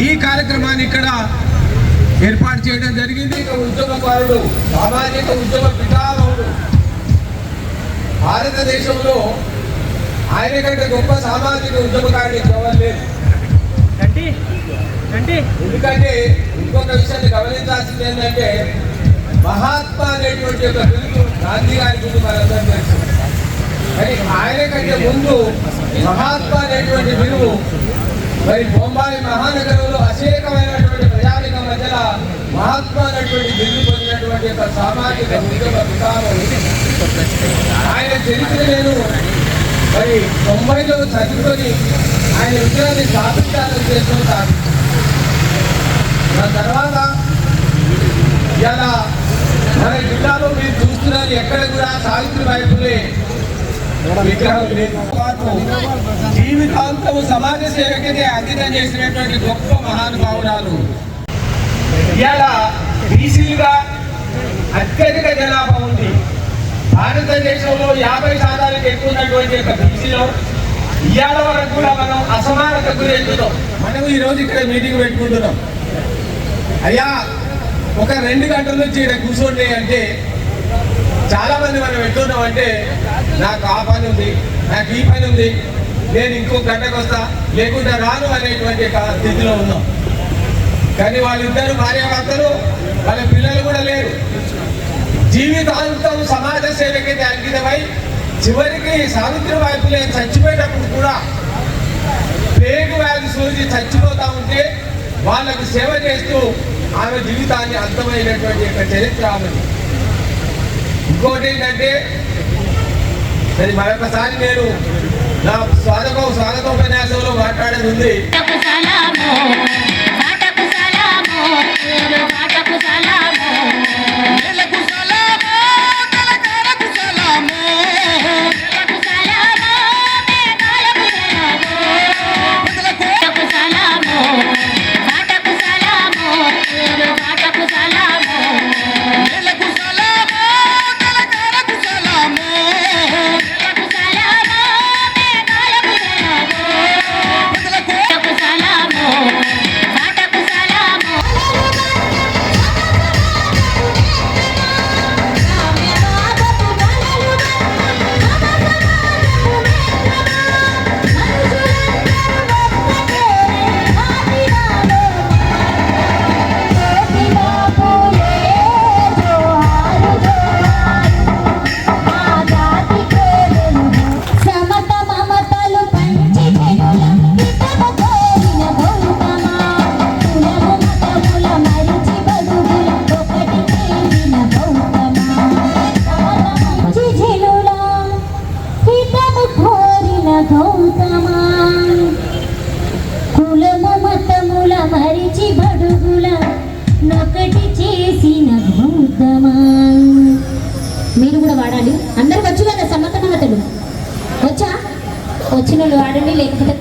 ఈ కార్యక్రమాన్ని ఇక్కడ ఏర్పాటు చేయడం జరిగింది. ఉద్యమకారుడు, సామాజిక ఉద్యమ పితామహుడు, భారతదేశంలో ఆయన కంటే గొప్ప సామాజిక ఉద్యమకారుడు ఎవరు లేదు. ఎందుకంటే ఇంకొక విషయాన్ని గమనించాల్సింది ఏంటంటే మహాత్మా అనేటువంటి ఒక పిలుపు గాంధీ గారి గురించి మనందరం తెలుసు. కానీ ఆయన కంటే ముందు మహాత్మా అనేటువంటి పిలుపు మరి బొంబాయి మహానగరంలో అశేకమైనటువంటి ప్రజానికం మధ్యలో మహాత్మా అనేటువంటి బిల్లు పొందినటువంటి ఒక సామాజిక ఉద్యమ పితామహుడు. ఆయన చరిత్ర నేను మరి 90లో చదువుకొని ఆయన విషయాన్ని స్థాపించాలని చేస్తుంటారు. దాని తర్వాత ఇలా మన జిల్లాలో మీరు చూస్తున్నారు, ఎక్కడ కూడా సావిత్రిబాయి ఫులే విగ్రహం లేదు. జీవితాంతము సమాజ సేవకే అంకితం చేసినటువంటి గొప్ప మహానుభావురాలు. ఇలా బీసీలుగా అత్యధిక జనాభా ఉంది. భారతదేశంలో 50% ఎక్కువ ఉన్నటువంటి బీసీలో ఇవాళ వరకు కూడా మనం అసమానత గురవుతున్నాం. మనం ఈరోజు ఇక్కడ మీటింగ్ పెట్టుకుంటున్నాం. అయ్యా ఒక 2 గంటల నుంచి ఇక్కడ కూర్చోండి అంటే చాలా మంది మనం ఎట్లున్నాం అంటే నాకు ఆ పని ఉంది, నాకు ఈ పని ఉంది, నేను ఇంకో గంటకు వస్తా లేకుండా రాను అనేటువంటి స్థితిలో ఉన్నాం. కానీ వాళ్ళిద్దరు భార్యాభర్తలు, వాళ్ళ పిల్లలు కూడా లేరు. జీవితాంతం సమాజ సేవకైతే అంకితమై చివరికి సావిత్రిబాయి ఫులే చచ్చిపోయేటప్పుడు కూడా ప్లేగ్ వ్యాధి సోకి చచ్చిపోతా ఉంటే వాళ్ళకు సేవ చేస్తూ ఆమె జీవితాన్ని అంతమైనటువంటి యొక్క చరిత్ర ఆమెది. ఇంకోటి ఏంటంటే మరి మరొకసారి నేను నా స్వాగతోపన్యాసంలో మాట్లాడేది ఉంది. మీరు కూడా వాడాలి. అందరూ వచ్చు కదా సమ్మత మమతలు వచ్చా? వచ్చిన వాళ్ళు వాడండి, లేకపోతే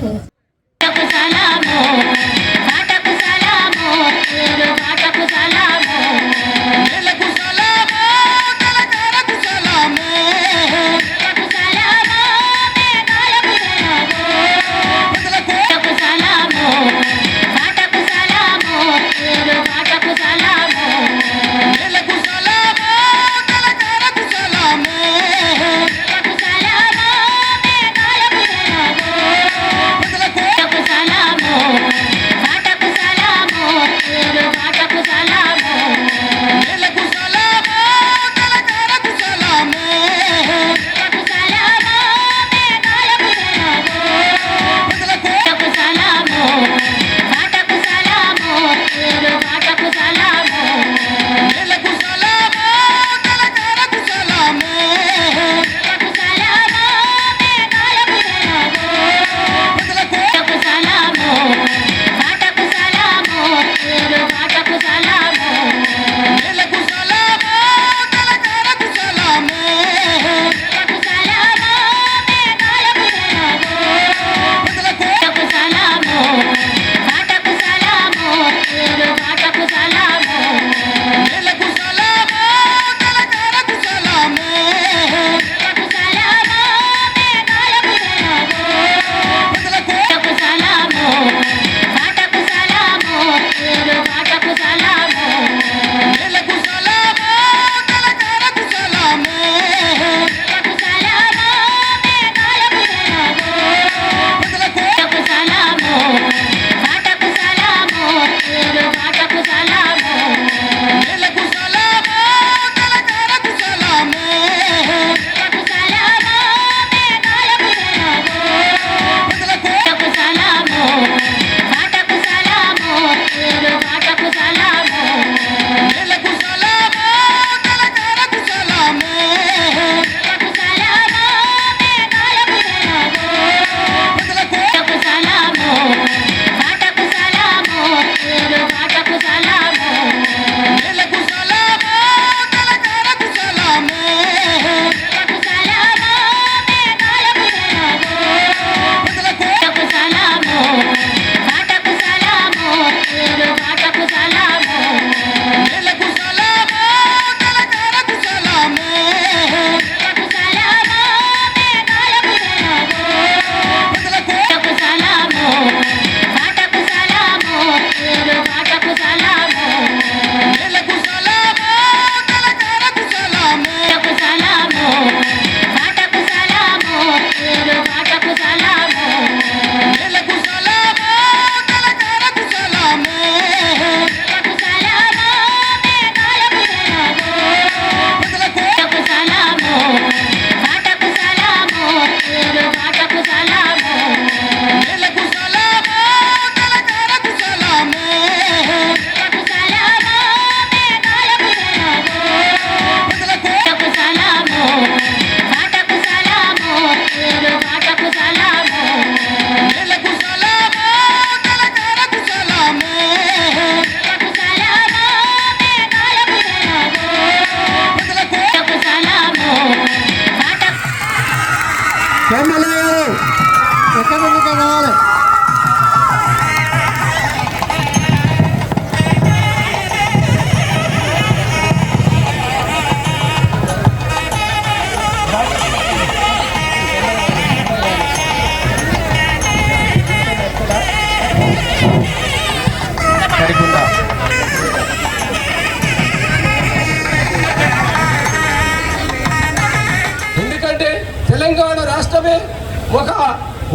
ఒక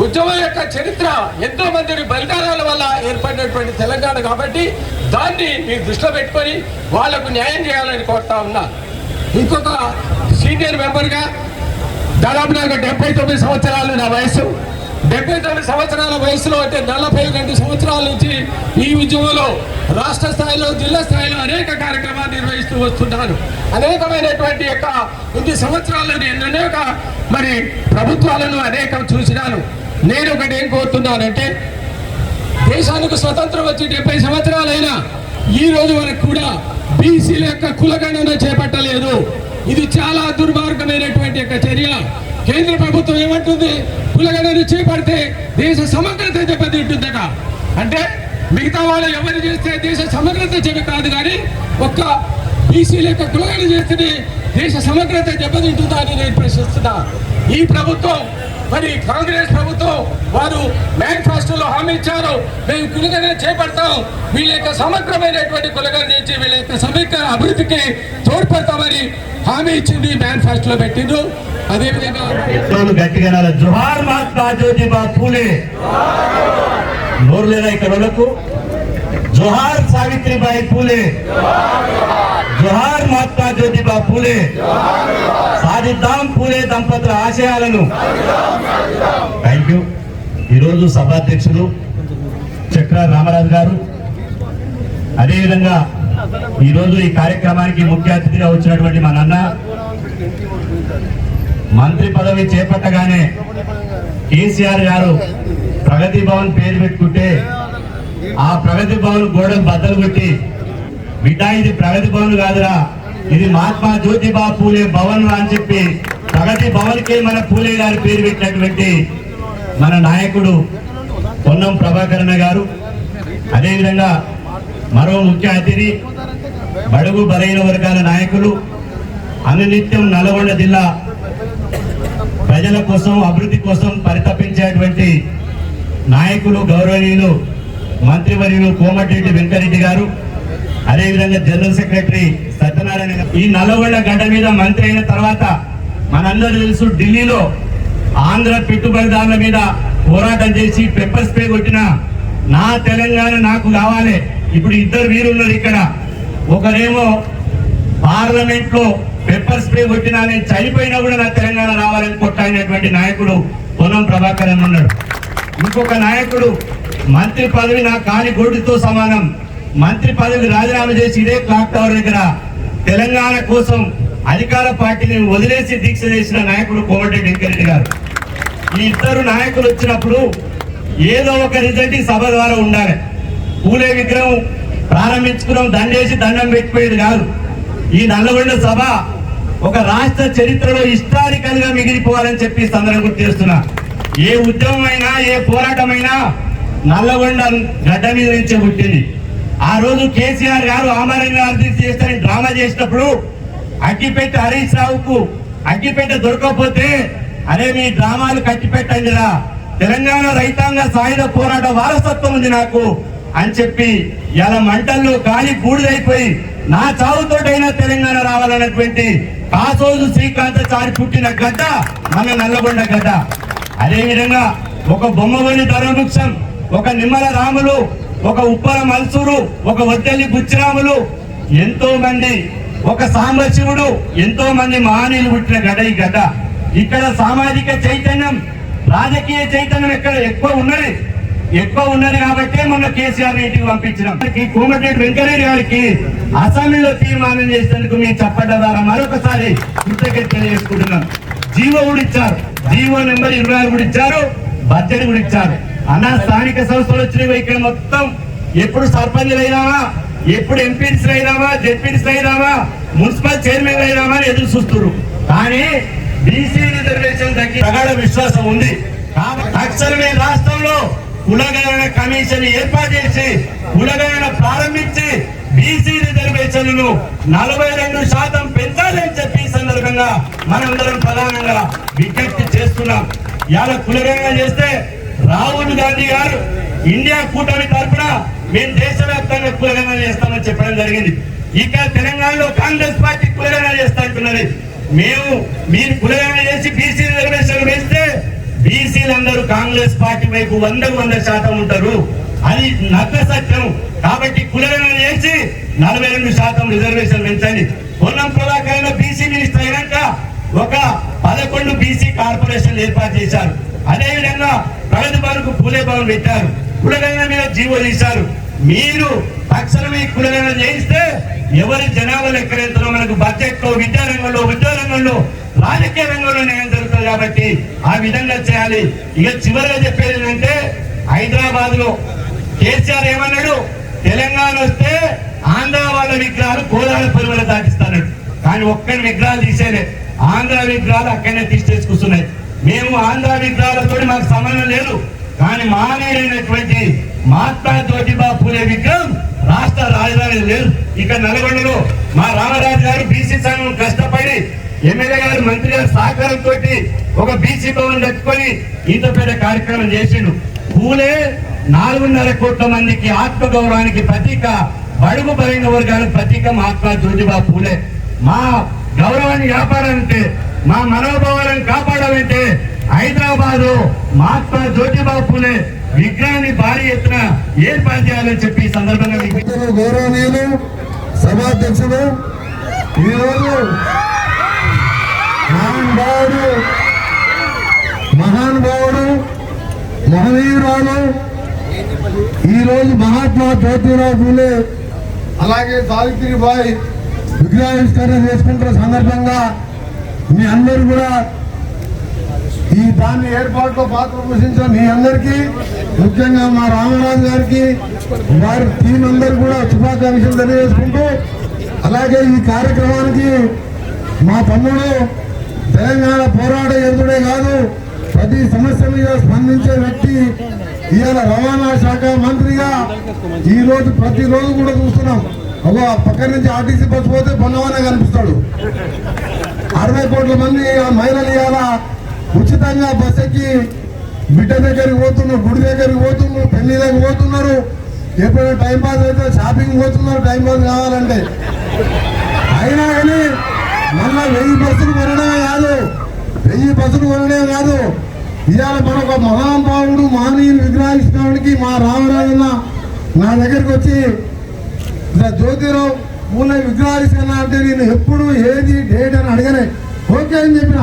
ఉద్యమం యొక్క చరిత్ర ఎంతో మంది బలిదానాల వల్ల ఏర్పడినటువంటి తెలంగాణ కాబట్టి దాన్ని మీరు దృష్టిలో పెట్టుకొని వాళ్లకు న్యాయం చేయాలని కోరుతా ఉన్నా. ఇంకొక సీనియర్ మెంబర్గా దాదాపు నాకు 79 సంవత్సరాలు నా వయస్సు. 79 సంవత్సరాల వయసులో అంటే 42 సంవత్సరాల నుంచి ఈ ఉద్యమంలో రాష్ట్ర స్థాయిలో జిల్లా స్థాయిలో అనేక కార్యక్రమాలు నిర్వహిస్తూ వస్తున్నాను. అనేకమైనటువంటి యొక్క ఇన్ని సంవత్సరాల్లో నేను అనేక మరి ప్రభుత్వాలను అనేకం చూసినాను. నేను ఒకటి ఏం కోరుతున్నానంటే, దేశానికి స్వతంత్రం వచ్చి 70 సంవత్సరాలైనా ఈ రోజు వరకు కూడా బీసీల యొక్క కులగణన చేపట్టలేదు. ఇది చాలా దుర్మార్గమైనటువంటి యొక్క చర్య. కేంద్ర ప్రభుత్వం ఏమంటుంది, కులగణన చేపడితే దేశ సమగ్రత దెబ్బతింటుందట. అంటే మిగతా వాళ్ళు ఎవరు చేస్తే దేశ సమగ్రత చెడు కాదు, కానీ ఒక్క బీసీల యొక్క కులగణన చేస్తే దేశ సమగ్రత దెబ్బతింటుందా అని నేను ప్రశ్నిస్తున్నా. ఈ ప్రభుత్వం మరి కాంగ్రెస్ ప్రభుత్వం వారు మేనిఫెస్టోలో హామీ ఇచ్చారు, మేము కులగణన చేపడతాం, వీళ్ళ యొక్క సమగ్రమైనటువంటి కులగణన చేసి వీళ్ళ యొక్క సమగ్ర అభివృద్ధికి తోడ్పడతామని హామీ ఇచ్చింది, మేనిఫెస్టోలో పెట్టిండ్రు. అదేవిధంగా గట్టిగా జోహార్ మహాత్మా జ్యోతిబా ఫూలే నోరు లేదా ఇక్కడ వాళ్ళకు, జోహార్ సావిత్రిబాయి ఫూలే, జోహార్ మహాత్మా జ్యోతిబా ఫూలే, సాధిద్దాం ఫూలే దంపతుల ఆశయాలను. Thank you. ఈరోజు సభాధ్యక్షులు చక్ర రామరాజు గారు, అదేవిధంగా ఈరోజు ఈ కార్యక్రమానికి ముఖ్య అతిథిగా వచ్చినటువంటి మా నాన్న, మంత్రి పదవి చేపట్టగానే కేసీఆర్ గారు ప్రగతి భవన్ పేరు పెట్టుకుంటే ఆ ప్రగతి భవన్ గోడలు బద్దలు కొట్టి, బిడ్డ ఇది ప్రగతి భవన్ కాదురా, ఇది మహాత్మా జ్యోతిబా పూలే భవన్ అని చెప్పి ప్రగతి భవన్ కే మన పూలే గారి పేరు పెట్టినటువంటి మన నాయకుడు పొన్నం ప్రభాకరణ గారు. అదేవిధంగా మరో ముఖ్య అతిథి బడుగు బలైన వర్గాల నాయకులు, అనునిత్యం నల్గొండ జిల్లా ప్రజల కోసం అభివృద్ధి కోసం పరితపించేటువంటి నాయకులు గౌరవనీయులు మంత్రివర్యులు కోమటిరెడ్డి వెంకరెడ్డి గారు, అదేవిధంగా జనరల్ సెక్రటరీ సత్యనారాయణ గారు. ఈ నల్గొండ గడ్డ మీద మంత్రి అయిన తర్వాత మనందరూ తెలుసు, ఢిల్లీలో ఆంధ్ర పెట్టుబడిదారుల మీద పోరాటం చేసి పెప్పర్ స్ప్రే కొట్టిన నా తెలంగాణ నాకు కావాలి. ఇప్పుడు ఇద్దరు వీరున్నారు ఇక్కడ. ఒకరేమో పార్లమెంట్ లో పెప్పర్ స్ప్రే కొట్టినా నేను చనిపోయినా కూడా నా తెలంగాణ రావాలని కొట్టాడినటువంటి నాయకుడు పొన్నం ప్రభాకర్ అని ఉన్నాడు. ఇంకొక నాయకుడు మంత్రి పదవి నా కాలి గోటితో సమానం, మంత్రి పదవి రాజీనామా చేసి ఇదే క్లాక్ టవర్ దగ్గర తెలంగాణ కోసం అధికార పార్టీని వదిలేసి దీక్ష చేసిన నాయకుడు కోమటిరెడ్డి వెంకరెడ్డి గారు. ఈ ఇద్దరు నాయకులు వచ్చినప్పుడు ఏదో ఒక రిజల్ట్ ఈ సభ ద్వారా ఉండాలి. పూలే విగ్రహం ప్రారంభించుకున్నాం, దండేసి దండం పెట్టిపోయేది కాదు. ఈ నల్లగొండ సభ ఒక రాష్ట్ర చరిత్రలో హిస్టారికల్ గా మిగిలిపోవాలని చెప్పి సందర్భం గుర్తు చేస్తున్నా. ఏ ఉద్యమం అయినా ఏ పోరాటమైనా నల్లగొండ గడ్డ మీద నుంచే పుట్టింది. ఆ రోజు కేసీఆర్ గారు ఆమరణ్య అభివృద్ధి చేస్తారని డ్రామా చేసినప్పుడు అగ్గిపెట్టి హరీష్ రావుకు అగ్గిపెట్ట దొరకకపోతే, అరే మీ డ్రామాలు కట్టిపెట్టండిరా, తెలంగాణ రైతాంగ సాయుధ పోరాట వారసత్వం ఉంది నాకు అని చెప్పి ఇలా మంటల్లో గాలి బూడిదైపోయి నా చావుతోటైనా తెలంగాణ రావాలన్నటువంటి కాసోజు శ్రీకాంతాచారి పుట్టిన గడ్డ మన నల్లగొండ గడ్డ. అదేవిధంగా ఒక బొమ్మవని ధర్మవృక్షం, ఒక నిమ్మల రాములు, ఒక ఉప్పల మల్సూరు, ఒక వద్దెల్లి బుచ్చిరాములు, ఎంతో మంది, ఒక సాంబశివుడు, ఎంతో మంది మహనీయులు పుట్టిన గడ్డ ఈ గడ్డ. ఇక్కడ సామాజిక చైతన్యం, రాజకీయ చైతన్యం ఎక్కడ ఎక్కువ ఉన్నది కాబట్టి మొన్న కేసీఆర్ ఇంటికి పంపించినాం. కోమటిరెడ్డి వెంకరెడ్డి గారికి అసెంబ్లీలో తీర్మానం చేసినందుకు మీ చప్పట్ల ద్వారా మరొకసారి కృతజ్ఞత తెలియజేసుకుంటున్నాం. జీవో కూడా ఇచ్చారు, జీవో నెంబర్ 26 కూడా ఇచ్చారు, బడ్జెట్ కూడా ఇచ్చారు. అన్న స్థానిక సంస్థలు వచ్చినవి ఇక్కడ మొత్తం ఎప్పుడు సర్పంచ్లు అయినామా, ఎప్పుడు ఎంపీసీలు అయినామా, జెడ్పీసీలు అయినామా, మున్సిపల్ చైర్మన్ అయినామా అని ఎదురు చూస్తున్నారు. కానీ బీసీ రిజర్వేషన్ తగ్గి ప్రగాఢ విశ్వాసం ఉంది. తక్షణమే రాష్ట్రంలో కులగణన కమిషన్ ఏర్పాటు చేసి కులగణన ప్రారంభించి బీసీ రిజర్వేషన్లను 42% పెంచాలని చెప్పి సందర్భంగా మనందరం ప్రధానంగా విజ్ఞప్తి చేస్తున్నాం. ఇవాళ కులగణన చేస్తే రాహుల్ గాంధీ గారు ఇండియా కూటమి తరఫున మేము దేశవ్యాప్తంగా కులగణన చేస్తామని చెప్పడం జరిగింది. ఇక తెలంగాణలో కాంగ్రెస్ పార్టీ కులగణన చేస్తా అంటున్నది. మీరు కులగణన చేసి బీసీ రిజర్వేషన్లు వేస్తే బీసీలందరూ కాంగ్రెస్ పార్టీ వైపు 100% ఉంటారు. అది నగ్న సత్యం. కాబట్టి కులగణన చేసి 42% రిజర్వేషన్ పెంచండి. పొన్నం ప్రభాకర్ బీసీ మినిస్టర్ అయినాక ఒక 11 బీసీ కార్పొరేషన్లు ఏర్పాటు చేశారు. అదేవిధంగా ప్రగతి భవన్కు పూలే భవన్ పెట్టారు. కులగణన మీద జీవో తీశారు. మీరు తక్షణమే కులగణన చేయిస్తే ఎవరి జనాభా లెక్కలెంతనో మనకు బడ్జెట్ లో విద్యారంగంలో ఉద్యోగంలో రాజకీయ రంగంలో న్యాయం జరుగుతుంది. కాబట్టి ఆ విధంగా చేయాలి. ఇక చివరిగా చెప్పేది ఏంటంటే హైదరాబాద్ లో కేసీఆర్ ఏమన్నాడు, తెలంగాణ వస్తే ఆంధ్ర వాళ్ళ విగ్రహాలు కోదాడ పరిమళ దాటిస్తాడు. కానీ ఒక్కరి విగ్రహాలు తీసేలే, ఆంధ్ర విగ్రహాలు అక్కడనే తీసేసుకొస్తున్నాయి. మేము ఆంధ్ర విగ్రహాలతో మాకు సంబంధం లేదు. కానీ మానేరైనటువంటి మహాత్మా జ్యోతిబా పూలే విగ్రహం రాష్ట్ర రాజధాని లేదు. ఇక్కడ నల్గొండలో మా రామరాజు గారు బీసీ సంఘం కష్టపడి ఎమ్మెల్యే గారు మంత్రి గారు సహకారంతో ఒక బీసీ భవన్ కట్టుకొని ఇంత పెద్ద కార్యక్రమం చేసిండు. పూలే 4.5 కోట్ల మందికి ఆత్మగౌరవానికి ప్రతీక, బడుగు బలైన వర్గాలకు ప్రతీక మహాత్మా జ్యోతిబా పూలే. మా గౌరవాన్ని కాపాడాలంటే, మా మనోభావాలను కాపాడాలంటే హైదరాబాద్ మహాత్మా జ్యోతిబా పూలే విగ్రహాన్ని భారీ ఎత్తున ఏర్పాటు చేయాలని చెప్పి ఈ సందర్భంగా గౌరవనీయులు సభాధ్యక్షుడు ఈరోజు మహానుభావుడు మహనీయురాలు ఈరోజు మహాత్మా జ్యోతిరావు పూలే అలాగే సావిత్రిబాయి విగ్రహావిష్కరణ చేసుకుంటున్న సందర్భంగా మీ అందరూ కూడా ఈ దాన్ని ఏర్పాటులో పాత్ర పోషించిన మీ అందరికీ, ముఖ్యంగా మా రామరాజు గారికి వారి టీం అందరూ కూడా శుభాకాంక్షలు తెలియజేసుకుంటూ, అలాగే ఈ కార్యక్రమానికి మా తమ్ముడు తెలంగాణ పోరాట యోధుడే కాదు, ప్రతి సమస్య మీద స్పందించే వ్యక్తి, ఇవాళ రవాణా శాఖ మంత్రిగా ఈరోజు ప్రతిరోజు కూడా చూస్తున్నాం. ఒక పక్క నుంచి ఆర్టీసీ బస్సు పోతే పొన్నవానే కనిపిస్తాడు. 60 కోట్ల మంది మహిళలు ఇవాళ ఉచితంగా బస్ ఎక్కి బిడ్డ దగ్గరికి పోతున్నారు, గుడి దగ్గరికి పోతున్నారు, పెళ్లిళ్ళకి పోతున్నారు. ఎప్పుడైనా టైం పాస్ అయితే షాపింగ్ పోతున్నారు టైం పాస్ కావాలంటే. అయినా కానీ మళ్ళా 1000 బస్సులు కొనడమే కాదు, 1000 బస్సులు కొనడమే కాదు, ఇవాళ మనొక మహానుభావుడు మహనీయులు విగ్రహించడానికి మా రామరాజన్న నా దగ్గరికి వచ్చి జ్యోతిరావు పూలే విగ్రహావిష్కరణ అంటే నేను ఎప్పుడు ఏది డేట్ అని అడగలే, ఓకే అని చెప్పిన.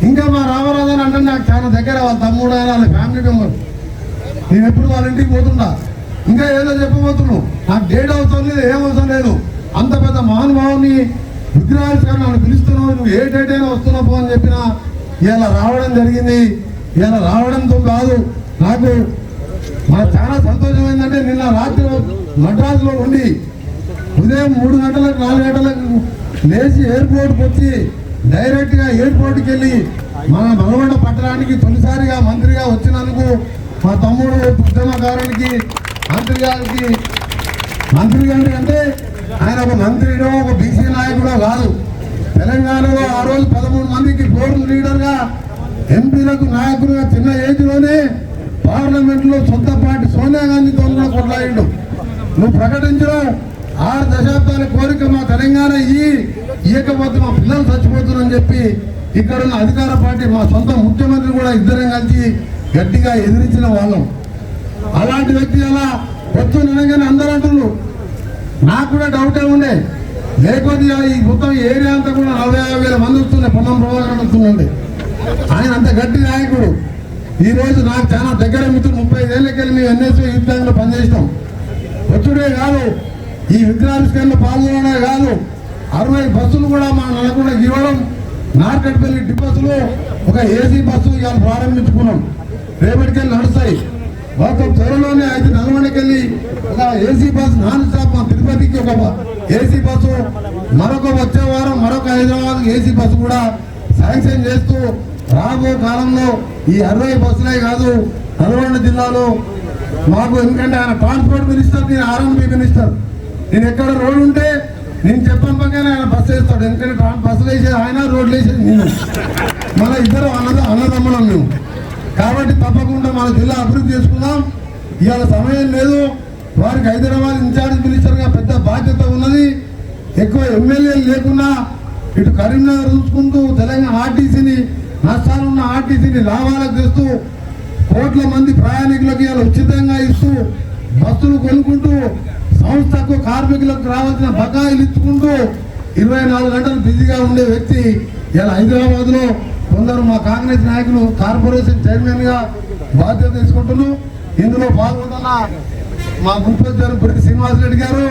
ఇంకా మా రామరాజన్ అంటే నాకు చాలా దగ్గర, వాళ్ళ తమ్ముడు అయినా వాళ్ళ ఫ్యామిలీ మెంబర్. నేను ఎప్పుడు వాళ్ళ ఇంటికి పోతున్నా, ఇంకా ఏదో చెప్పబోతున్నావు, నాకు డేట్ అవసరం లేదు, ఏం అవసరం లేదు. అంత పెద్ద మహానుభావుని విగ్రహావిష్కరణ నన్ను పిలుస్తున్నావు, నువ్వు ఏ డేట్ అయినా వస్తున్నావు అని చెప్పిన ఇలా రావడం జరిగింది. ఇలా రావడంతో కాదు, నాకు చాలా సంతోషం ఏంటంటే నిన్న రాత్రి మద్రాసులో ఉండి ఉదయం 3 గంటలకు 4 గంటలకు లేచి ఎయిర్పోర్ట్కి వచ్చి డైరెక్ట్గా ఎయిర్పోర్ట్కి వెళ్ళి మన నల్గొండ పట్టణానికి తొలిసారిగా మంత్రిగా వచ్చినందుకు మా తమ్ముడు ఉద్యమకారునికి మంత్రి గారికి అంటే ఆయన ఒక మంత్రిలో ఒక బీసీ నాయకుడో కాదు. తెలంగాణలో ఆ రోజు 13 మందికి ఫోర్మ్ లీడర్గా, ఎంపీలకు నాయకులుగా చిన్న ఏజ్లోనే పార్లమెంట్లో సొంత పార్టీ సోనియా గాంధీతో కూడా కొట్లాడిండు. నువ్వు ప్రకటించిన 6 దశాబ్దాల కోరిక మా తెలంగాణ ఇయ్యకపోతే మా పిల్లలు చచ్చిపోతున్నారని చెప్పి ఇక్కడ ఉన్న అధికార పార్టీ మా సొంత ముఖ్యమంత్రి కూడా ఇద్దరం కలిసి గట్టిగా ఎదిరించిన వాళ్ళం. అలాంటి వ్యక్తి అలా వస్తున్నాగానే అందరూ అంటున్నారు. నాకు కూడా డౌటే ఉండే, లేకపోతే ఈ మొత్తం ఏరియా అంతా కూడా 40,000 మంది వస్తున్నాయి, పొన్నం ప్రభాకర్ వస్తుందండి. ఆయన అంత గట్టి నాయకుడు. ఈ రోజు నాకు చాలా దగ్గర మిత్రులు 35 ఏళ్ళకెళ్ళి మేము ఎన్ఎస్ఓ యుద్ధంలో పనిచేసినాం. వచ్చుడే కాదు, ఈ విగ్రహావిష్కరణలో పాల్గొనడే కాదు, 60 బస్సులు కూడా మా నల్గొండకి ఇవ్వడం, నార్కట్పల్లి డిపోసులో ఒక ఏసీ బస్సు ఇవాళ ప్రారంభించుకున్నాం. రేపటికెళ్ళి నడుస్తాయి. ఒక త్వరలోనే అయితే నల్గొండకెళ్ళి ఒక ఏసీ బస్సు నాన్ స్టాప్, మా తిరుపతికి ఒక ఏసీ బస్సు, మరొక వచ్చే వారం మరొక హైదరాబాద్ ఏసీ బస్సు కూడా శాంక్షన్ చేస్తూ రాబో కాలంలో ఈ 60 బస్సులే కాదు నల్గొండ జిల్లాలో మాకు, ఎందుకంటే ఆయన ట్రాన్స్పోర్ట్ మినిస్టర్, నేను ఆర్ఎండ్బి మినిస్టర్, నేను ఎక్కడ రోడ్డు ఉంటే నేను చెప్పాను పక్కనే ఆయన బస్సు వేస్తాడు. ఎందుకంటే బస్సులు వేసేది ఆయన, రోడ్లు వేసేది నేను. మన ఇద్దరు అన్నదమ్ములం మేము. కాబట్టి తప్పకుండా మన జిల్లా అభివృద్ధి చేసుకుందాం. ఇవాళ సమయం లేదు, వారికి హైదరాబాద్ ఇన్ఛార్జ్ మినిస్టర్గా పెద్ద బాధ్యత ఉన్నది. ఎక్కువ ఎమ్మెల్యేలు లేకున్నా ఇటు కరీంనగర్ చూసుకుంటూ తెలంగాణ ఆర్టీసీని నష్టాలున్న ఆర్టీసీని లాభాలకు తెస్తూ కోట్ల మంది ప్రయాణికులకి ఇలా ఉచితంగా ఇస్తూ బస్సులు కొనుక్కుంటూ సంస్థకు కార్మికులకు రావాల్సిన బకాయిలు ఇచ్చుకుంటూ 24 గంటలు బిజీగా ఉండే వ్యక్తి ఇలా హైదరాబాద్ లో కొందరు మా కాంగ్రెస్ నాయకులు కార్పొరేషన్ చైర్మన్ గా బాధ్యత తీసుకుంటున్నారు. ఇందులో పాల్గొంటున్న మా ముఖ్యమంత్రి పుట్టి శ్రీనివాసరెడ్డి గారు,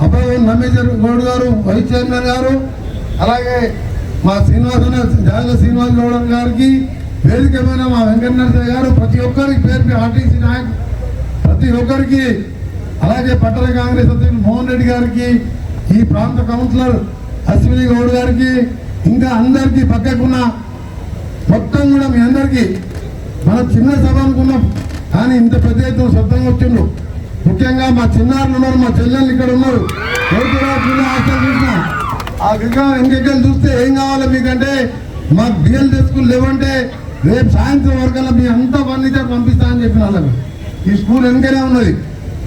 అబ్బాయి నమ్మేశ్వర గౌడ్ గారు వైస్ చైర్మన్ గారు, అలాగే మా శ్రీనివాస గౌడ్ గారికి, వేదికమైన మా వెంకటనరసయ్య గారు, ప్రతి ఒక్కరికి పేరు ఆర్టీసీ నాయకు ప్రతి ఒక్కరికి, అలాగే పట్టణ కాంగ్రెస్ అధ్యక్షులు మోహన్ రెడ్డి గారికి, ఈ ప్రాంత కౌన్సిలర్ అశ్విని గౌడ్ గారికి, ఇంకా అందరికీ పక్కకున్న మొత్తం కూడా మీ అందరికీ మనం చిన్న సభ అనుకున్నాం కానీ ఇంత పెద్ద ఎత్తున శబ్దంగా వచ్చిండు. ముఖ్యంగా మా చిన్నారులు ఉన్నారు, మా చెల్లెళ్ళు ఇక్కడ ఉన్నారు. ఆ విగ్రహం ఇంకెక్కలు చూస్తే ఏం కావాలి మీకంటే మాకు బిఎల్ స్కూల్ లేవంటే రేపు సాయంత్రం వరకల్లా మీ అంతా ఫర్నిచర్ పంపిస్తా అని చెప్పిన వాళ్ళకి. ఈ స్కూల్ వెనకనే ఉన్నది.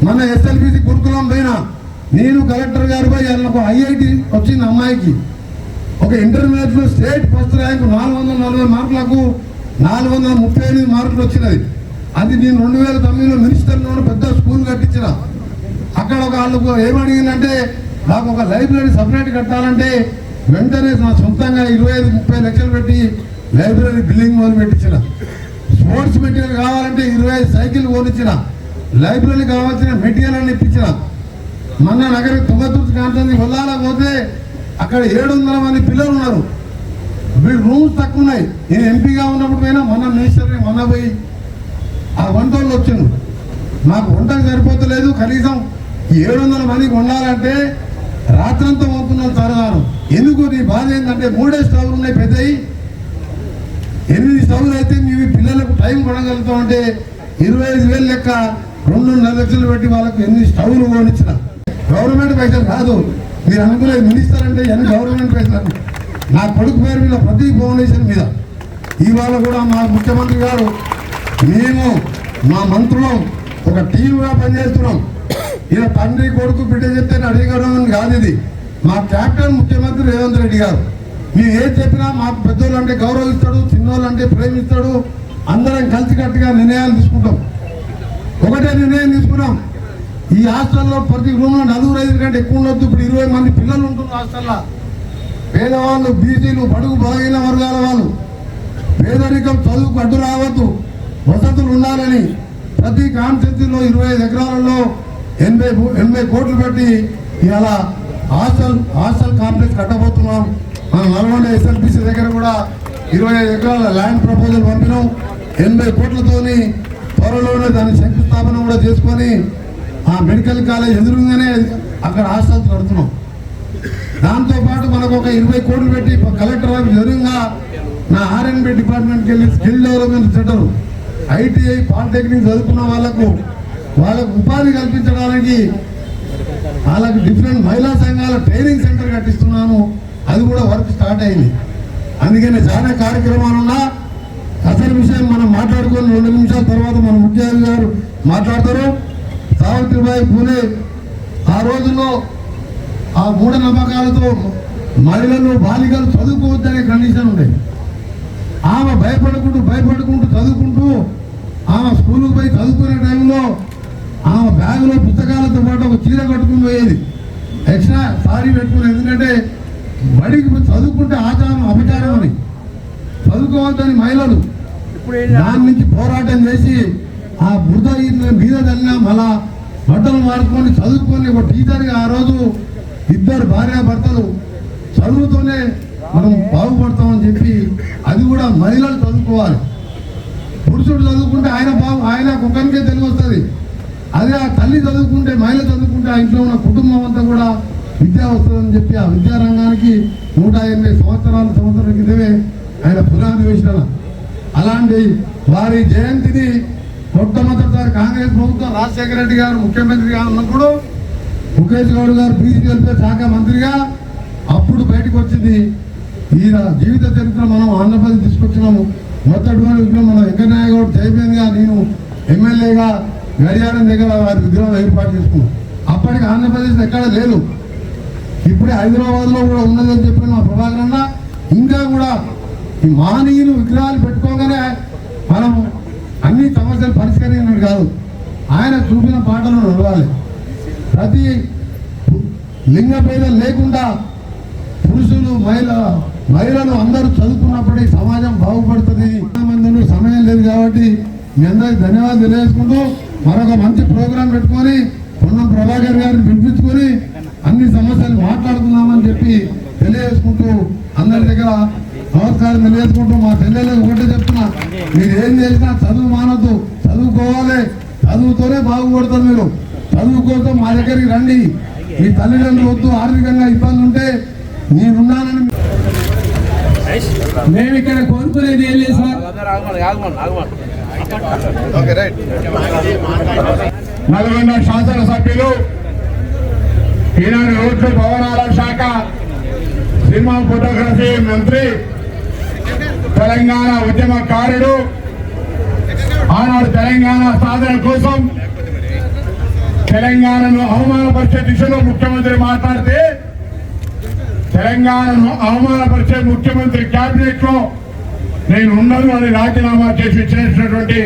మన ఎస్ఎల్బిసి గురుకులం పైన నేను కలెక్టర్ గారు పోయి వాళ్ళకు ఐఐటి వచ్చింది అమ్మాయికి. ఒక ఇంటర్మీడియట్ లో స్టేట్ ఫస్ట్ ర్యాంక్ 440 మార్కులకు 438 మార్కులు వచ్చినది. అది నేను 2009లో మినిస్టర్లో పెద్ద స్కూల్ కట్టించిన. అక్కడ ఒక వాళ్ళకు ఏమడిగిందంటే నాకు ఒక లైబ్రరీ సపరేట్ కట్టాలంటే వెంటనే నా సొంతంగా 25-30 లక్షలు పెట్టి లైబ్రరీ బిల్డింగ్ మొదలు పెట్టించిన. స్పోర్ట్స్ మెటీరియల్ కావాలంటే 25 సైకిల్ కొనిచ్చిన. లైబ్రరీ కావాల్సిన మెటీరియల్ అని ఇప్పించిన. మొన్న నగర తుంగతుర్తి కాంటుంది వల్లాల పోతే అక్కడ 700 మంది పిల్లలు ఉన్నారు. వీళ్ళు రూమ్స్ తక్కువ ఉన్నాయి. నేను ఎంపీగా ఉన్నప్పుడు పోయినా మొన్న మినిస్టర్ని మొన్న పోయి ఆ వంటలు వచ్చిండు. నాకు వంటకు సరిపోతలేదు, కనీసం 700 మందికి వండాలంటే రాత్రంతా పోతున్నాను సరదాను. ఎందుకు నీ బాధ ఏంటంటే 3 స్టవ్లు ఉన్నాయి పెద్దవి, 8 స్టవ్లు అయితే మీవి పిల్లలకు టైం కొనగలుగుతాం అంటే 25,000 లెక్క 2.5 లక్షలు పెట్టి వాళ్ళకు 8 స్టవ్లు కొనిచ్చిన. గవర్నమెంట్ పైసలు కాదు, మీరు అనుకునే మినిస్టర్ అంటే ఎన్ని గవర్నమెంట్ పైసలు. నా కొడుకు పేరు మీద ప్రతి ఫౌండేషన్ మీద ఇవాళ కూడా మా ముఖ్యమంత్రి గారు మేము మా మంత్రులం ఒక టీమ్గా పనిచేస్తున్నాం. ఇలా తండ్రి కొడుకు బిడ్డ చెప్తే అడిగడం కాదు. ఇది మా క్యాప్టెన్ ముఖ్యమంత్రి రేవంత్ రెడ్డి గారు. మేము ఏం చెప్పినా మాకు పెద్దోళ్ళు అంటే గౌరవిస్తాడు, చిన్నోళ్ళు అంటే ప్రేమిస్తాడు. అందరం కలిసికట్టుగా నిర్ణయాలు తీసుకుంటాం. ఒకటే నిర్ణయం తీసుకున్నాం, ఈ హాస్టల్లో ప్రతి రూమ్లో 4-5 కంటే ఎక్కువ ఉండొద్దు. ఇప్పుడు 20 మంది పిల్లలు ఉంటున్నారు హాస్టల్లో. పేదవాళ్ళు, బీసీలు, బడుగు బలహీన వర్గాల వాళ్ళు, పేదరికం చదువుకు అడ్డు రావద్దు, వసతులు ఉండాలని ప్రతి కాన్స్టిట్యూన్సీలో 25 ఎకరాలలో 80 కోట్లు పెట్టి ఇలా హాస్టల్ కాంప్లెక్స్ కట్టబోతున్నాం. మన నల్గొండ ఎస్ఎల్బిసి దగ్గర కూడా 25 ఎకరాల ల్యాండ్ ప్రపోజల్ పంపినాం. 80 కోట్లతోని త్వరలోనే దాని శంకుస్థాపన కూడా చేసుకొని ఆ మెడికల్ కాలేజ్ ఎదురుగానే అక్కడ హాస్టల్స్ కడుతున్నాం. దాంతోపాటు మనకు ఒక 20 కోట్లు పెట్టి కలెక్టర్ ఆఫీస్ ఎదురుగా నా ఆర్ఎన్బి డిపార్ట్మెంట్కి వెళ్ళి skill development centre, ITI, polytechnic చదువుకున్న వాళ్ళకు ఉపాధి కల్పించడానికి వాళ్ళకి డిఫరెంట్ మహిళా సంఘాల ట్రైనింగ్ సెంటర్ కట్టిస్తున్నాను. అది కూడా వర్క్ స్టార్ట్ అయింది. అందుకని చాలా కార్యక్రమాలు ఉన్నా అసలు విషయం మనం మాట్లాడుకొని 2 నిమిషాల తర్వాత మన ముఖ్యమంత్రి గారు మాట్లాడతారు. సావిత్రిబాయి పూలే ఆ రోజుల్లో ఆ మూఢనమ్మకాలతో మహిళలు, బాలికలు చదువుకోవద్దనే కండిషన్ ఉండేది. ఆమె భయపడుకుంటూ చదువుకుంటూ ఆమె స్కూల్కి పోయి చదువుకునే టైంలో ఆమె బ్యాగులో పుస్తకాలతో పాటు ఒక చీర కట్టుకుని పోయేది, ఎక్స్ట్రా సారీ పెట్టుకుని. ఎందుకంటే బడికి చదువుకుంటే ఆచారం అపచారం అని, చదువుకోవద్దని మహిళలు దాని నుంచి పోరాటం చేసి ఆ బురద మీద తల్లిన మళ్ళా బట్టలు మార్చుకొని చదువుకొని ఒక టీచర్గా ఆ రోజు 2 భార్యాభర్తలు చదువుతోనే మనం బాగుపడతామని చెప్పి, అది కూడా మహిళలు చదువుకోవాలి. పురుషుడు చదువుకుంటే ఆయన ఒక్కరికే తెలివి వస్తుంది. అదే ఆ తల్లి చదువుకుంటే, మహిళ చదువుకుంటే ఆ ఇంట్లో ఉన్న కుటుంబం అంతా కూడా విద్య వస్తుందని చెప్పి ఆ విద్యారంగానికి 180 సంవత్సరాల క్రితమే ఆయన పునాది వేసిన. అలాంటి వారి జయంతిని మొట్టమొదటిసారి కాంగ్రెస్ ప్రభుత్వం రాజశేఖర రెడ్డి గారు ముఖ్యమంత్రిగా ఉన్నప్పుడు ముఖేష్ గౌడ్ గారు బీసీ వెల్ఫేర్ శాఖ మంత్రిగా అప్పుడు బయటకు వచ్చింది. ఈయన జీవిత చరిత్ర మనం ఆంధ్రప్రదేశ్ తీసుకొచ్చినాము. మొదటి మనం వెంకయ్య గౌడ్ చైర్మన్గా, నేను ఎమ్మెల్యేగా గడియారం దగ్గర వారి విగ్రహం ఏర్పాటు చేసుకున్నాం. అప్పటికి ఆంధ్రప్రదేశ్ ఎక్కడ లేదు. ఇప్పుడే హైదరాబాద్లో కూడా ఉన్నదని చెప్పిన మా ప్రభాకర్ అన్న ఇంకా కూడా ఈ మహనీయులు విగ్రహాలు పెట్టుకోగానే మనం అన్ని సమస్యలు పరిష్కరించినట్టు కాదు, ఆయన చూపిన పాటలు నడవాలి. ప్రతి లింగ భేదం లేకుండా పురుషులు మహిళలు అందరూ చదువుకున్నప్పుడు ఈ సమాజం బాగుపడుతుంది. మంది సమయం లేదు కాబట్టి మీ అందరికి ధన్యవాదాలు తెలియజేసుకుంటూ మరొక మంచి ప్రోగ్రాం పెట్టుకొని పొన్నం ప్రభాకర్ గారిని పిలిపించుకొని అన్ని సమస్యలు మాట్లాడుకుందామని చెప్పి తెలియజేసుకుంటూ అందరి దగ్గర నమస్కారం తెలియజేసుకుంటూ మా చెల్లెలకు ఒకటే చెప్తున్నా, మీరు ఏం చేసినా చదువు మానద్దు, చదువుకోవాలి. చదువుతోనే బాగుపడతారు. మీరు చదువు కోసం మా దగ్గరికి రండి. మీ తల్లిదండ్రులు వద్దు, ఆర్థికంగా ఇబ్బంది ఉంటే నేనున్నానని. మేము ఇక్కడ కోరుకునేది ఏం లేదు సార్. నల్గొండ శాసనసభ్యులు, ఈనాడు రోడ్లు భవనాల శాఖ, సినిమా ఫోటోగ్రఫీ మంత్రి, తెలంగాణ ఉద్యమకారుడు, ఆనాడు తెలంగాణ సాధన కోసం తెలంగాణను అవమానపరిచే దిశలో ముఖ్యమంత్రి మాట్లాడితే తెలంగాణను అవమానపరిచే ముఖ్యమంత్రి కేబినెట్ లో నేను ఉండను అని రాజీనామా చేసి చేసినటువంటి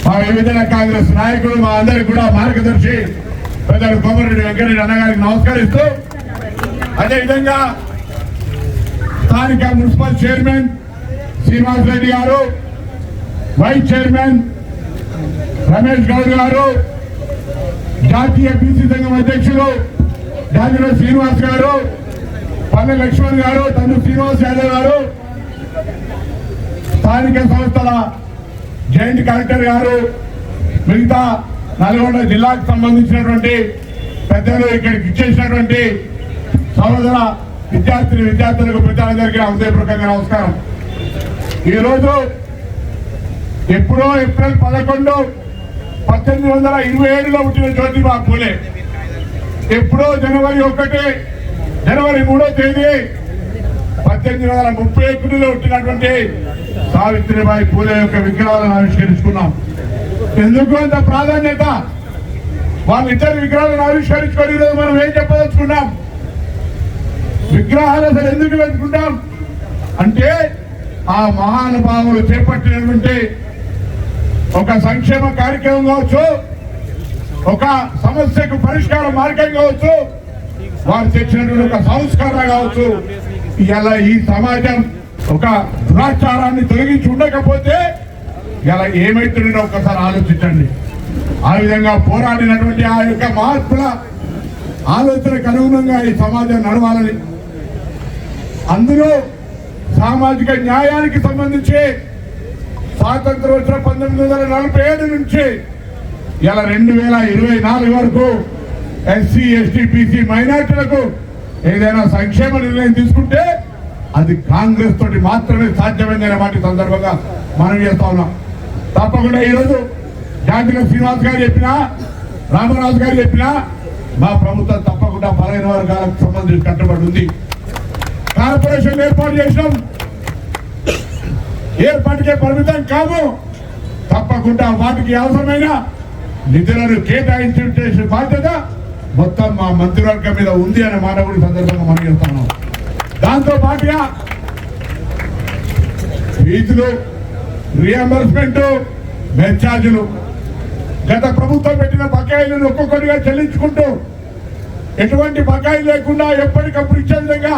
మా విభజన కాంగ్రెస్ నాయకుడు, మా అందరికి కూడా మార్గదర్శి పెద్దలు కోమరెడ్డి వెంకటరెడ్డి అన్నగారికి నమస్కరిస్తూ, అదేవిధంగా స్థానిక మున్సిపల్ చైర్మన్ శ్రీనివాస్ రెడ్డి గారు, వైస్ చైర్మన్ రమేష్ గౌడ్ గారు, జాతీయ బీసీ సంఘం అధ్యక్షులు డాక్టర్ శ్రీనివాస్ గారు, పల్లె లక్ష్మణ్ గారు, తను శ్రీనివాస్ యాదవ్ గారు, స్థానిక సంస్థల జాయింట్ కలెక్టర్ గారు, మిగతా నల్గొండ జిల్లాకు సంబంధించినటువంటి పెద్దలు, ఇక్కడికి ఇచ్చేసినటువంటి సహోదర విద్యార్థులకు ప్రజలందరికీ హృదయపూర్వకంగా నమస్కారం. ఈరోజు ఎప్పుడో ఏప్రిల్ 11, 1827లో పుట్టిన జ్యోతిబా పూలే, ఎప్పుడో జనవరి 3వ తేదీ 1831లో పుట్టినటువంటి సావిత్రిబాయి పూలే యొక్క విగ్రహాలను ఆవిష్కరించుకున్నాం. ఎందుకు అంత ప్రాధాన్యత? వాళ్ళిద్దరు విగ్రహాలను ఆవిష్కరించుకొని ఈరోజు మనం ఏం చెప్పదలుచుకున్నాం? విగ్రహాలు అసలు ఎందుకు పెట్టుకుంటాం అంటే, ఆ మహానుభావులు చేపట్టినటువంటి ఒక సంక్షేమ కార్యక్రమం కావచ్చు, ఒక సమస్యకు పరిష్కార మార్గం కావచ్చు, వారు తెచ్చినటువంటి ఒక సంస్కారం కావచ్చు, ఇలా ఈ సమాజం ఒక దురాచారాన్ని తొలగించి ఉండకపోతే ఇలా ఏమైతుందో ఒకసారి ఆలోచించండి. ఆ విధంగా పోరాడినటువంటి ఆ యొక్క మహాత్ముల ఆలోచనకు అనుగుణంగా ఈ సమాజం నడవాలని, అందులో సామాజిక న్యాయానికి సంబంధించి స్వాతంత్రం వచ్చిన 1947 నుంచి ఇలా 2024 వరకు ఎస్సీ, ఎస్టీ, బీసీ మైనార్టీలకు ఏదైనా సంక్షేమ నిర్ణయం తీసుకుంటే అది కాంగ్రెస్ తోటి మాత్రమే సాధ్యమైందనే మాట సందర్భంగా మనం చేస్తా ఉన్నాం. తప్పకుండా ఈరోజు జాతీయ శ్రీనివాస్ గారు చెప్పినా, రామరాజు గారు చెప్పినా, మా ప్రభుత్వం తప్పకుండా బలైన వర్గాలకు సంబంధించి కట్టుబడి ఉంది. కార్పొరేషన్ ఏర్పాటు చేసినాం, ఏర్పాటుకే పరిమితం కాము, తప్పకుండా వాటికి అవసరమైన నిధులను కేటాయించే బాధ్యత మొత్తం మా మంత్రివర్గం మీద ఉంది అనే మాట కూడా సందర్భంగా మనం చెప్తున్నాం. దాంతో పాటుగా ఫీజులు, రియంబర్స్మెంట్, బెడ్ ఛార్జీలు, గత ప్రభుత్వం పెట్టిన బకాయిలను ఒక్కొక్కటిగా చెల్లించుకుంటూ ఎటువంటి బకాయి లేకుండా ఎప్పటికప్పుడు ఇచ్చే విధంగా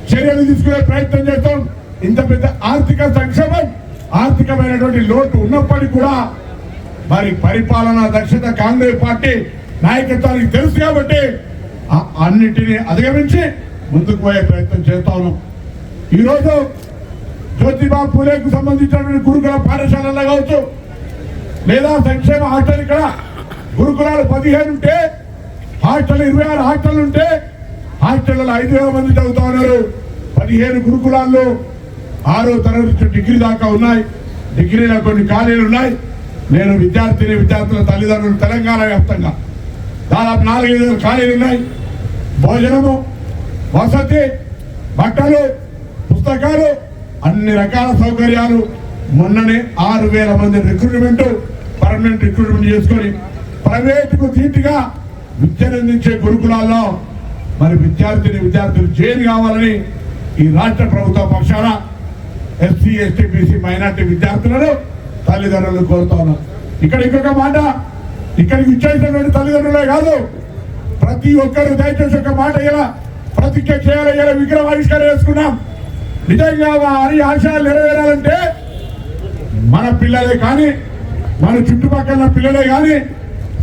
చర్యలు తీసుకునే ప్రయత్నం చేస్తాం. ఇంత పెద్ద ఆర్థిక సంక్షేమం, ఆర్థికమైనటువంటి లోటు ఉన్నప్పటికీ కూడా మరి పరిపాలనా దక్షత కాంగ్రెస్ పార్టీ నాయకత్వానికి తెలుసు కాబట్టి అన్నిటినీ అధిగమించి ముందుకు పోయే ప్రయత్నం చేస్తా ఉన్నాం. ఈరోజు జ్యోతిబా పూలేకు సంబంధించినటువంటి గురుకుల పాఠశాలలు కావచ్చు, లేదా సంక్షేమ హాస్టల్, ఇక్కడ గురుకులాలు 15 ఉంటే హాస్టల్ 26 హాస్టల్ ఉంటే హాస్టల్లో 5,000 మంది చదువుతా ఉన్నారు. 15 గురుకులాల్లో 6వ తరగతి నుంచి డిగ్రీ దాకా ఉన్నాయి. డిగ్రీలో కొన్ని ఖాళీలు ఉన్నాయి. నేను విద్యార్థుల తల్లిదండ్రులు తెలంగాణ వ్యాప్తంగా దాదాపు 4,000 ఖాళీలు ఉన్నాయి. భోజనము, వసతి, బట్టలు, పుస్తకాలు, అన్ని రకాల సౌకర్యాలు. మొన్ననే 6,000 మంది పర్మనెంట్ రిక్రూట్మెంట్ చేసుకొని ప్రైవేటుకు ధీటుగా విద్యనందించే గురుకులాల్లో మరి విద్యార్థులు చేరి కావాలని ఈ రాష్ట్ర ప్రభుత్వ పక్షాన ఎస్సీ ఎస్టీ బీసీ మైనార్టీ విద్యార్థులను తల్లిదండ్రులు కోరుతా ఉన్నాం. ఇక్కడ ఇంకొక మాట, ఇక్కడికి ఇచ్చేసినటువంటి తల్లిదండ్రులే కాదు, ప్రతి ఒక్కరు దయచేసి ఒక మాట ఇలా ప్రతిజ్ఞ చేయాలి. ఇలా విగ్రహ ఆవిష్కరణ చేసుకున్నాం. నిజంగా వారి ఆశయాలు నెరవేరాలంటే మన పిల్లలే కానీ, మన చుట్టుపక్కల పిల్లలే కానీ,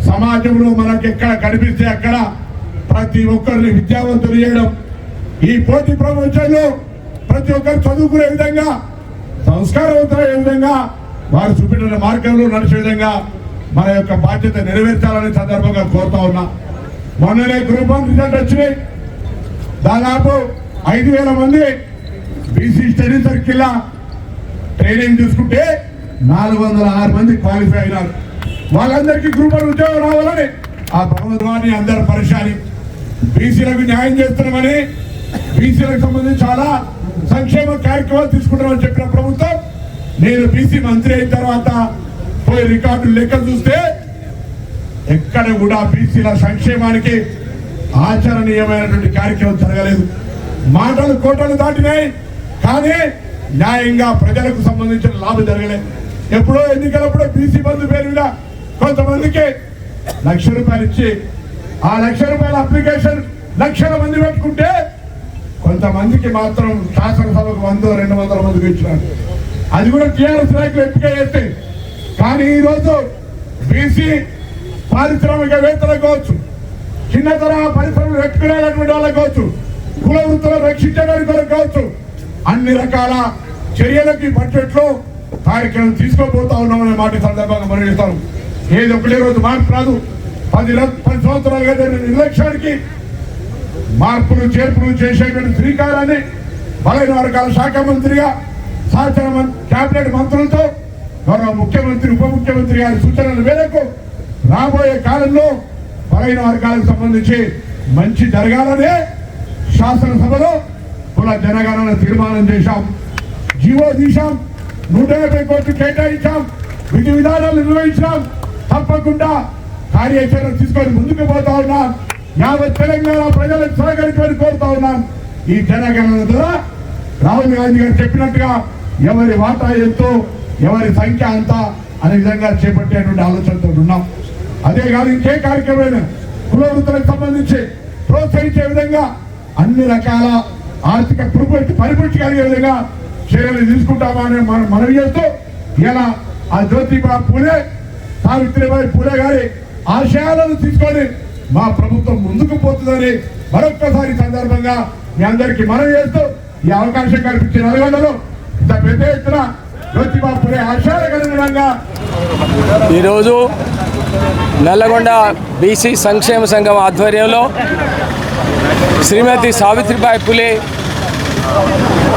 సమాజంలో మనకు ఎక్కడ కనిపిస్తే అక్కడ ప్రతి ఒక్కరిని విద్యావంతులు చేయడం, ఈ పోటీ ప్రపంచంలో ప్రతి ఒక్కరు చదువుకునే విధంగా, సంస్కారవంతమైన విధంగా, వారు చూపిన మార్గంలో నడిచే విధంగా మన యొక్క బాధ్యత నెరవేర్చాలని సందర్భంగా కోరుతా ఉన్నా. మొన్ననే గ్రూప్ 1 రిజల్ట్ వచ్చినాయి. దాదాపు 5,000 మంది బీసీ స్టడీ సర్కిల్ ట్రైనింగ్ తీసుకుంటే 406 మంది క్వాలిఫై అయినారు. వాళ్ళందరికీ గ్రూప్ 1 ఉద్యోగం రావాలని ఆ భగవద్వాన్ని అందరు పరిశాలి. బీసీలకు న్యాయం చేస్తున్నామని, బీసీలకు సంబంధించి చాలా సంక్షేమ కార్యక్రమాలు తీసుకుంటామని చెప్పిన ప్రభుత్వం, నేను బీసీ మంత్రి అయిన తర్వాత పోయి రికార్డులు లెక్క చూస్తే ఎక్కడ కూడా బీసీల సంక్షేమానికి ఆచరణీయమైనటువంటి కార్యక్రమం జరగలేదు. మాటలు కోటలు దాటినాయి కానీ న్యాయంగా ప్రజలకు సంబంధించిన లాభం జరగలేదు. ఎప్పుడో ఎన్నికలప్పుడు బీసీ బంధు పేరు మీద కొంతమందికి ₹1,00,000 ఇచ్చి ఆ ₹1,00,000 అప్లికేషన్ లక్షల మంది పెట్టుకుంటే కొంతమందికి మాత్రం శాసనసభకు 100-200 మందికి ఇచ్చినారు. అది కూడా టీఆర్ఎస్ నాయకులు ఎంపిక చేస్తే. కానీ ఈరోజు బీసీ పారిశ్రామికవేత్తలకు కావచ్చు, చిన్న తరహా పరిశ్రమలు పెట్టుకునేటువంటి వాళ్ళకు కావచ్చు, కుల వృత్తులను రక్షించడానికి కావచ్చు, అన్ని రకాల చర్యలకి బడ్జెట్లో కార్యక్రమం తీసుకోబోతా ఉన్నామనే మాట సందర్భంగా మనం చేస్తాం. ఏది ఒకటే రోజు మార్పు రాదు. 10 సంవత్సరాలుగా జరిగిన నిర్లక్ష్యానికి మార్పులు చేర్పులు చేసేటువంటి శ్రీకారాన్ని బలైన వర్గాల శాఖ మంత్రిగా సహచర కేబినెట్ మంత్రులతో గౌరవ ముఖ్యమంత్రి ఉప ముఖ్యమంత్రి గారి సూచనల మేరకు రాబోయే కాలంలో బలైన వర్గాలకు సంబంధించి మంచి జరగాలనే శాసనసభలో కుల జనగణన తీర్మానం చేశాం, జీవో తీశాం, 150 కోట్లు కేటాయించాం, విధి విధానాలు నిర్వహించాం. తప్పకుండా కార్యాచరణ తీసుకొని ముందుకు పోతా ఉన్నాం. యావత్ తెలంగాణ ప్రజలకు సహకరించమని కోరుతా ఉన్నాం. ఈ జనగణన ద్వారా రాహుల్ గాంధీ గారు చెప్పినట్టుగా ఎవరి వాటా ఎంతో, ఎవరి సంఖ్య అంతా అనే విధంగా చేపట్టేటువంటి ఆలోచనతో ఉన్నాం. అదే కాదు ఇంకే కార్యక్రమమైన కుల వృత్తులకు సంబంధించి ప్రోత్సహించే విధంగా అన్ని రకాల ఆర్థిక పరిపుష్టి కలిగే విధంగా చర్యలు తీసుకుంటామని మనం మనవి చేస్తూ ఇలా ఆ జ్యోతిబా పూలే, సావిత్రిబాయి పూలే గారి ఆశయాలను తీసుకొని మా ప్రభుత్వం ముందుకు పోతుందని మరొక్కసారి సందర్భంగా మీ అందరికీ మనవి చేస్తూ ఈ అవకాశం కల్పించిన నల్గొండలో ఇంత పెద్ద ఎత్తున జ్యోతిబా పూలే ఆశయాలకు అనుగుణంగా ఈరోజు నల్లగొండ బీసీ సంక్షేమ సంఘం ఆధ్వర్యంలో శ్రీమతి సావిత్రిబాయి పూలే,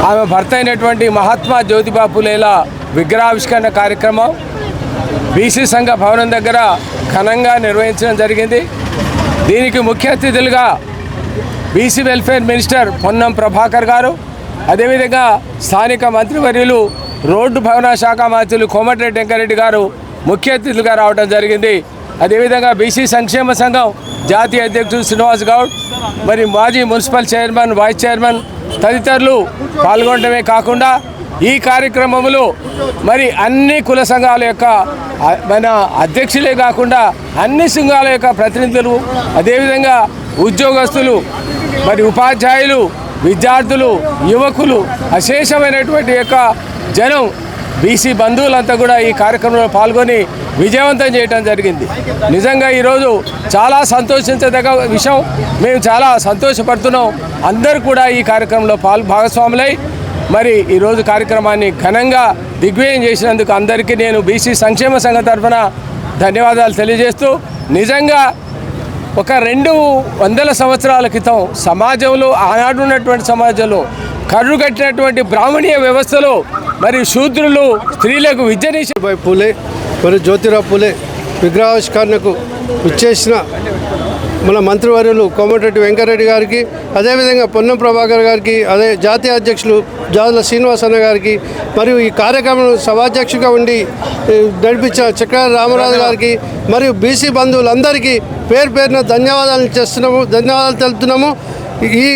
ఆమె భర్త అయినటువంటి మహాత్మా జ్యోతిబా పూలేల విగ్రహావిష్కరణ కార్యక్రమం బీసీ సంఘ భవనం దగ్గర ఘనంగా నిర్వహించడం జరిగింది. దీనికి ముఖ్య అతిథులుగా BC welfare minister Ponnam Prabhakar గారు, అదేవిధంగా స్థానిక మంత్రివర్యులు రోడ్డు భవన శాఖ మంత్రులు కోమటిరెడ్డి వెంకరెడ్డి గారు ముఖ్య అతిథులుగా రావడం జరిగింది. అదేవిధంగా బీసీ సంక్షేమ సంఘం జాతీయ అధ్యక్షుడు శ్రీనివాస్ గౌడ్, మరి మాజీ మున్సిపల్ చైర్మన్, వైస్ చైర్మన్ తదితరులు పాల్గొనడమే కాకుండా ఈ కార్యక్రమంలో మరి అన్ని కుల సంఘాల యొక్క మన అధ్యక్షులే కాకుండా అన్ని సంఘాల యొక్క ప్రతినిధులు, అదేవిధంగా ఉద్యోగస్తులు, మరి ఉపాధ్యాయులు, విద్యార్థులు, యువకులు, అశేషమైనటువంటి యొక్క జనం, బీసీ బంధువులంతా కూడా ఈ కార్యక్రమంలో పాల్గొని విజయవంతం చేయడం జరిగింది. నిజంగా ఈరోజు చాలా సంతోషించదగ్గ విషయం. మేము చాలా సంతోషపడుతున్నాం. అందరూ కూడా ఈ కార్యక్రమంలో భాగస్వాములై మరి ఈరోజు కార్యక్రమాన్ని ఘనంగా దిగ్విజయం చేసినందుకు అందరికీ నేను బీసీ సంక్షేమ సంఘం తరఫున ధన్యవాదాలు తెలియజేస్తూ, నిజంగా ఒక 200 సంవత్సరాల క్రితం సమాజంలో, ఆనాడు ఉన్నటువంటి సమాజంలో కర్రు కట్టినటువంటి బ్రాహ్మణీయ వ్యవస్థలో మరి శూద్రులు స్త్రీలకు విద్యనిచ్చి పూలే మరియు జ్యోతిరావు పూలే విగ్రహావిష్కరణకు విచ్చేసిన మన మంత్రివర్యులు కోమటిరెడ్డి వెంకరెడ్డి గారికి, అదేవిధంగా పొన్నం ప్రభాకర్ గారికి, అదే జాతీయ అధ్యక్షులు జాదుల శ్రీనివాస్ అన్న గారికి, మరియు ఈ కార్యక్రమం సభాధ్యక్షుగా ఉండి నడిపించిన చక్ర రామరాజు గారికి, మరియు బీసీ బంధువులందరికీ పేరున ధన్యవాదాలు తెలుపుతున్నాము. ఈ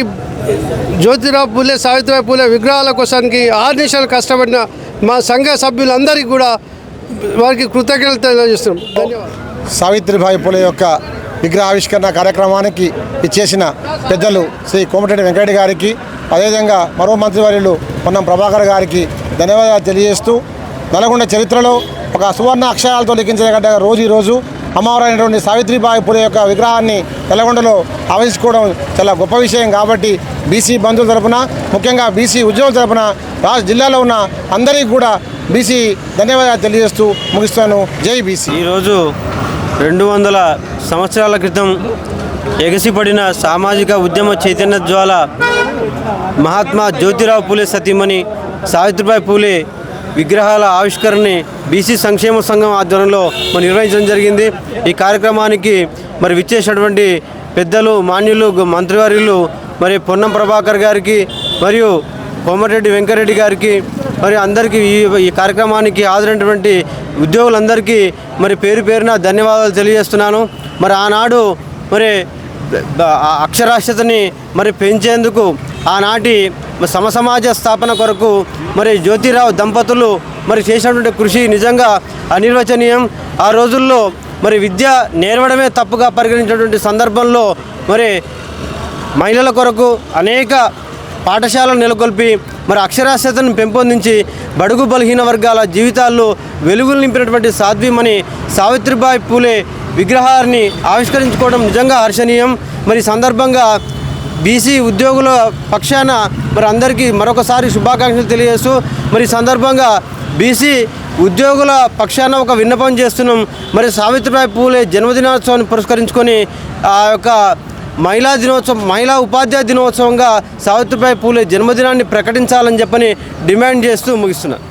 జ్యోతిరావు పూలే సావిత్రిబాయి పూలే విగ్రహాల కోసానికి 6 నిమిషాలు కష్టపడిన మా సంఘ సభ్యులందరికీ కూడా వారికి కృతజ్ఞతలు తెలియజేస్తున్నాం. ధన్యవాదాలు. సావిత్రిబాయి పూలే యొక్క విగ్రహావిష్కరణ కార్యక్రమానికి ఇచ్చేసిన పెద్దలు శ్రీ కోమటిరెడ్డి వెంకరెడ్డి గారికి, అదేవిధంగా మరో మంత్రివర్యులు పొన్నం ప్రభాకర్ గారికి ధన్యవాదాలు తెలియజేస్తూ, నల్గొండ చరిత్రలో ఒక సువర్ణ అక్షరాలతో లిఖించదగ్గ రోజు ఈరోజు అమ్మవారైనటువంటి సావిత్రిబాయి పూలే యొక్క విగ్రహాన్ని నల్గొండలో ఆవిష్కరించుకోవడం చాలా గొప్ప విషయం. కాబట్టి బీసీ బంధువుల తరపున, ముఖ్యంగా బీసీ ఉద్యోగుల తరపున రాష్ట్ర జిల్లాలో ఉన్న అందరికీ కూడా బీసీ ధన్యవాదాలు తెలియజేస్తూ ముగిస్తాను. జై బీసీ. ఈరోజు 200 సంవత్సరాల క్రితం ఎగసిపడిన సామాజిక ఉద్యమ చైతన్య జ్వాల మహాత్మా జ్యోతిరావు పూలే సతీమణి సావిత్రిబాయి పూలే విగ్రహాల ఆవిష్కరణని బీసీ సంక్షేమ సంఘం ఆధ్వర్యంలో నిర్వహించడం జరిగింది. ఈ కార్యక్రమానికి విచ్చేసినటువంటి పెద్దలు, మాన్యులు, మంత్రివర్యులు పొన్నం ప్రభాకర్ గారికి మరియు కోమటిరెడ్డి వెంకరెడ్డి గారికి అందరికీ ఈ కార్యక్రమానికి హాజరైనటువంటి ఉద్యోగులందరికీ పేరు పేరున ధన్యవాదాలు తెలియజేస్తున్నాను. ఆనాడు అక్షరాస్యతని పెంచేందుకు ఆనాటి సమసమాజ స్థాపన కొరకు జ్యోతిరావు దంపతులు చేసినటువంటి కృషి నిజంగా అనిర్వచనీయం. ఆ రోజుల్లో విద్య నేర్వడమే తప్పుగా పరిగణించినటువంటి సందర్భంలో మహిళల కొరకు అనేక పాఠశాలలు నెలకొల్పి అక్షరాస్యతను పెంపొందించి బడుగు బలహీన వర్గాల జీవితాల్లో వెలుగులు నింపినటువంటి సాధ్వీమణి సావిత్రిబాయి పూలే విగ్రహాన్ని ఆవిష్కరించుకోవడం నిజంగా హర్షణీయం. సందర్భంగా బీసీ ఉద్యోగుల పక్షాన అందరికీ మరొకసారి శుభాకాంక్షలు తెలియజేస్తూ సందర్భంగా బీసీ ఉద్యోగుల పక్షాన ఒక విన్నపం చేస్తున్నాం. సావిత్రిబాయి పూలే జన్మదినోత్సవాన్ని పురస్కరించుకొని ఆ యొక్క మహిళా ఉపాధ్యాయ దినోత్సవంగా సావిత్రిబాయి పూలే జన్మదినాన్ని ప్రకటించాలని చెప్పని డిమాండ్ చేస్తూ ముగిస్తున్నారు.